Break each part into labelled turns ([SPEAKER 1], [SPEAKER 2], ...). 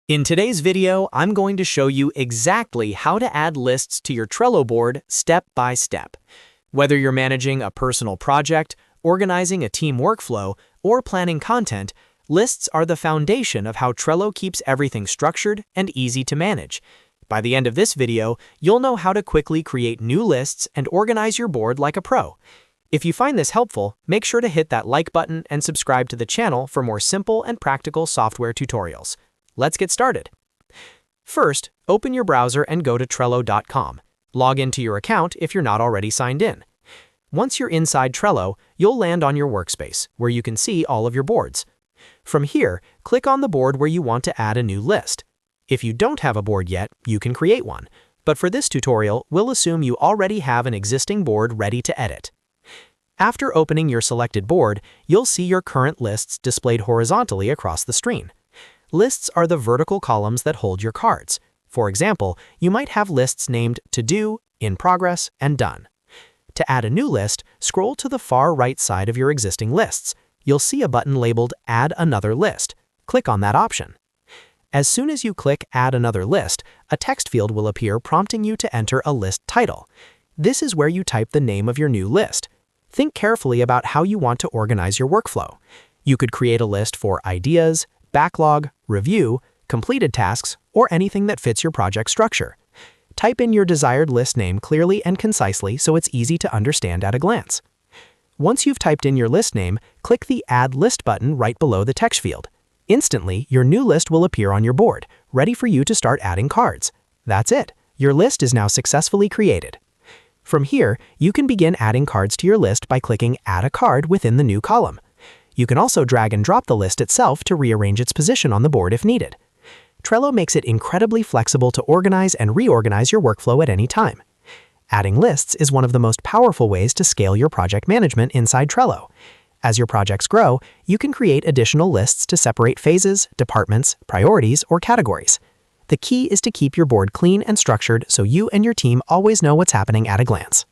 [SPEAKER 1] In today's video, I'm going to show you exactly how to add lists to your Trello board step by step. Whether you're managing a personal project, organizing a team workflow, or planning content, lists are the foundation of how Trello keeps everything structured and easy to manage. By the end of this video, you'll know how to quickly create new lists and organize your board like a pro. If you find this helpful, make sure to hit that like button and subscribe to the channel for more simple and practical software tutorials. Let's get started. First, open your browser and go to Trello.com. Log into your account if you're not already signed in. Once you're inside Trello, you'll land on your workspace, where you can see all of your boards. From here, click on the board where you want to add a new list. If you don't have a board yet, you can create one. But for this tutorial, we'll assume you already have an existing board ready to edit. After opening your selected board, you'll see your current lists displayed horizontally across the screen. Lists are the vertical columns that hold your cards. For example, you might have lists named To Do, In Progress, and Done. To add a new list, scroll to the far right side of your existing lists. You'll see a button labeled Add Another List. Click on that option. As soon as you click Add Another List, a text field will appear prompting you to enter a list title. This is where you type the name of your new list. Think carefully about how you want to organize your workflow. You could create a list for ideas, backlog, review, completed tasks, or anything that fits your project structure. Type in your desired list name clearly and concisely so it's easy to understand at a glance. Once you've typed in your list name, click the Add List button right below the text field. Instantly, your new list will appear on your board, ready for you to start adding cards. That's it. Your list is now successfully created. From here, you can begin adding cards to your list by clicking Add a Card within the new column. You can also drag and drop the list itself to rearrange its position on the board if needed. Trello makes it incredibly flexible to organize and reorganize your workflow at any time. Adding lists is one of the most powerful ways to scale your project management inside Trello. As your projects grow, you can create additional lists to separate phases, departments, priorities, or categories. The key is to keep your board clean and structured so you and your team always know what's happening at a glance.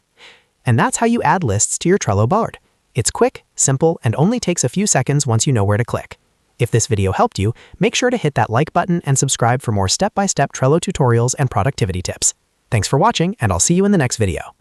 [SPEAKER 1] And that's how you add lists to your Trello board. It's quick, simple, and only takes a few seconds once you know where to click. If this video helped you, make sure to hit that like button and subscribe for more step-by-step Trello tutorials and productivity tips. Thanks for watching, and I'll see you in the next video.